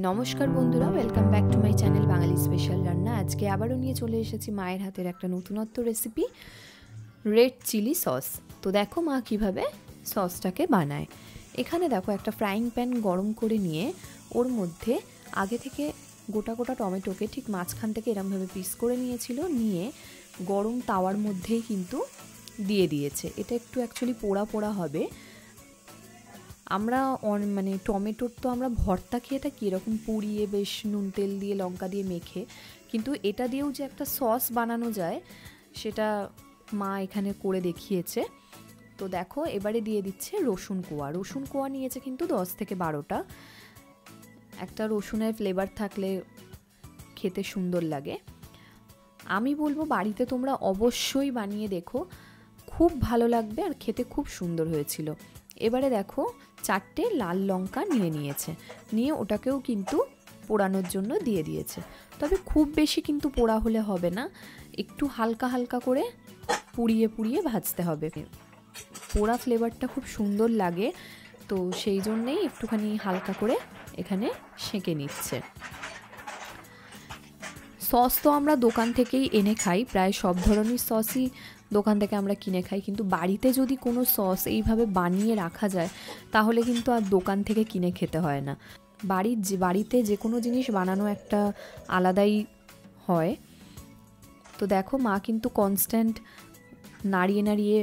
নমস্কার বন্ধুরা, welcome back to my channel Bangali special Ranna. আজকে আবারও নিয়ে চলে এসেছি মায়ের হাতের একটা নতুনত্ব রেসিপি, রেড চিলি সস। তো দেখো মা কিভাবে সসটাকে বানায়। এখানে দেখো একটা ফ্রাইং প্যান গরম করে নিয়ে ওর মধ্যে আগে থেকে গোটা গোটা টমেটোকে ঠিক মাঝখান থেকে এরমভাবে পিস করে নিয়েছিল, নিয়ে গরম তাওয়ার মধ্যেই কিন্তু দিয়ে দিয়েছে। এটা একটু অ্যাকচুয়ালি পোড়া পোড়া হবে। আমরা মানে টমেটোর তো আমরা ভর্তা খেয়ে থাকি এরকম পুড়িয়ে বেশ নুন তেল দিয়ে লঙ্কা দিয়ে মেখে, কিন্তু এটা দিয়েও যে একটা সস বানানো যায় সেটা মা এখানে করে দেখিয়েছে। তো দেখো এবারে দিয়ে দিচ্ছে রসুন কোয়া। রসুন কোয়া নিয়েছে কিন্তু 10 থেকে 12টা। একটা রসুনের ফ্লেভার থাকলে খেতে সুন্দর লাগে। আমি বলবো বাড়িতে তোমরা অবশ্যই বানিয়ে দেখো, খুব ভালো লাগবে আর খেতে খুব সুন্দর হয়েছিল। এবারে দেখো 4টে লাল লঙ্কা নিয়েছে, নিয়ে ওটাকেও কিন্তু পোড়ানোর জন্য দিয়ে দিয়েছে। তবে খুব বেশি কিন্তু পোড়া হলে হবে না, একটু হালকা হালকা করে পুড়িয়ে পুড়িয়ে ভাজতে হবে। পোড়া ফ্লেভারটা খুব সুন্দর লাগে, তো সেই জন্যেই একটুখানি হালকা করে এখানে সেঁকে নিচ্ছে। সস তো আমরা দোকান থেকেই এনে খাই, প্রায় সব ধরনের সসই দোকান থেকে আমরা কিনে খাই, কিন্তু বাড়িতে যদি কোনো সস এইভাবে বানিয়ে রাখা যায় তাহলে কিন্তু আর দোকান থেকে কিনে খেতে হয় না। বাড়িতে যে কোনো জিনিস বানানো একটা আলাদাই হয়। তো দেখো মা কিন্তু কনস্ট্যান্ট নাড়িয়ে নাড়িয়ে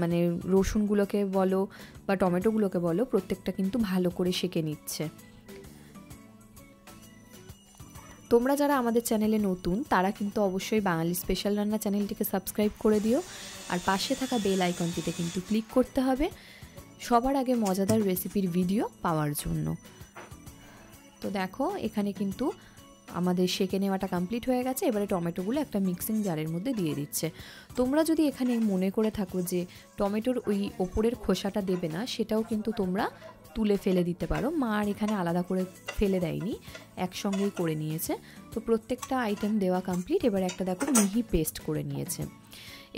মানে রসুনগুলোকে বলো বা টমেটোগুলোকে বলো প্রত্যেকটা কিন্তু ভালো করে সেঁকে নিচ্ছে। তোমরা যারা আমাদের চ্যানেলে নতুন তারা কিন্তু অবশ্যই বাঙালি স্পেশাল রান্না চ্যানেলটিকে সাবস্ক্রাইব করে দিও, আর পাশে থাকা বেল আইকনটিতে কিন্তু ক্লিক করতে হবে সবার আগে মজাদার রেসিপির ভিডিও পাওয়ার জন্য। তো দেখো এখানে কিন্তু আমাদের সেঁকে নেওয়াটা কমপ্লিট হয়ে গেছে। এবারে টমেটোগুলো একটা মিক্সিং জারের মধ্যে দিয়ে দিচ্ছে। তোমরা যদি এখানে মনে করে থাকো যে টমেটোর ওই ওপরের খোসাটা দেবে না, সেটাও কিন্তু তোমরা তুলে ফেলে দিতে পারো। মা আর এখানে আলাদা করে ফেলে দেয়নি, একসঙ্গেই করে নিয়েছে। তো প্রত্যেকটা আইটেম দেওয়া কমপ্লিট। এবার একটা দেখো মিহি পেস্ট করে নিয়েছে।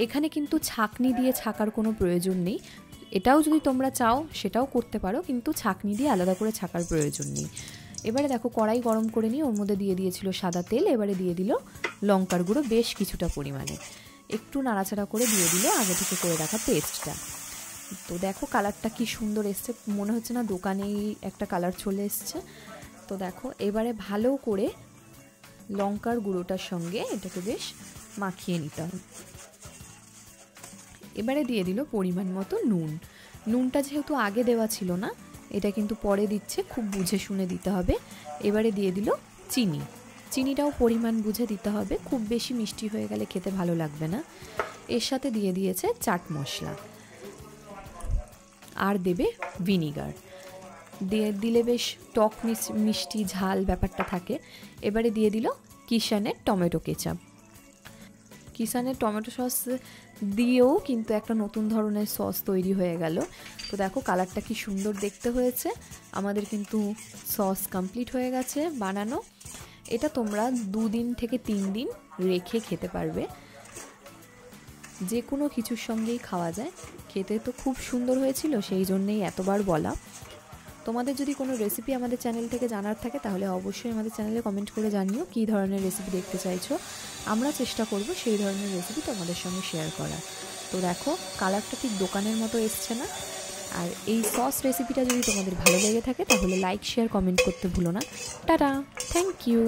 এখানে কিন্তু ছাঁকনি দিয়ে ছাকার কোনো প্রয়োজন নেই, এটাও যদি তোমরা চাও সেটাও করতে পারো, কিন্তু ছাঁকনি দিয়ে আলাদা করে ছাকার প্রয়োজন নেই। এবারে দেখো কড়াই গরম করে নিয়ে ওর মধ্যে দিয়ে দিয়েছিল সাদা তেল। এবারে দিয়ে দিল লঙ্কার গুঁড়ো বেশ কিছুটা পরিমাণে, একটু নাড়াচাড়া করে দিয়ে দিল আগে থেকে করে রাখা পেস্টটা। তো দেখো কালারটা কি সুন্দর এসছে, মনে হচ্ছে না দোকানেই একটা কালার চলে এসছে। তো দেখো এবারে ভালো করে লঙ্কার গুঁড়োটার সঙ্গে এটাকে বেশ মাখিয়ে নিতে হবে। এবারে দিয়ে দিল পরিমাণ মতো নুন। নুনটা যেহেতু আগে দেওয়া ছিল না, এটা কিন্তু পরে দিচ্ছে, খুব বুঝে শুনে দিতে হবে। এবারে দিয়ে দিল চিনি। চিনিটাও পরিমাণ বুঝে দিতে হবে, খুব বেশি মিষ্টি হয়ে গেলে খেতে ভালো লাগবে না। এর সাথে দিয়ে দিয়েছে চাট মশলা, আর দেবে ভিনিগার। দিলে বেশ টক মিষ্টি ঝাল ব্যাপারটা থাকে। এবারে দিয়ে দিল কিষানের টমেটো কেচাপ। কিষানের টমেটো সস দিয়েও কিন্তু একটা নতুন ধরনের সস তৈরি হয়ে গেল। তো দেখো কালারটা কি সুন্দর দেখতে হয়েছে। আমাদের কিন্তু সস কমপ্লিট হয়ে গেছে বানানো। এটা তোমরা 2 দিন থেকে 3 দিন রেখে খেতে পারবে, যে কোনো কিছুর সঙ্গেই খাওয়া যায়। খেতে তো খুব সুন্দর হয়েছিল, সেই জন্যেই এতবার বলা। তোমাদের যদি কোনো রেসিপি আমাদের চ্যানেল থেকে জানার থাকে তাহলে অবশ্যই আমাদের চ্যানেলে কমেন্ট করে জানিও কী ধরনের রেসিপি দেখতে চাইছো। আমরা চেষ্টা করব সেই ধরনের রেসিপি তোমাদের সঙ্গে শেয়ার করার। তো দেখো কালারটা ঠিক দোকানের মতো এসছে না। আর এই সস রেসিপিটা যদি তোমাদের ভালো লেগে থাকে তাহলে লাইক শেয়ার কমেন্ট করতে ভুলো না। Tata, thank you.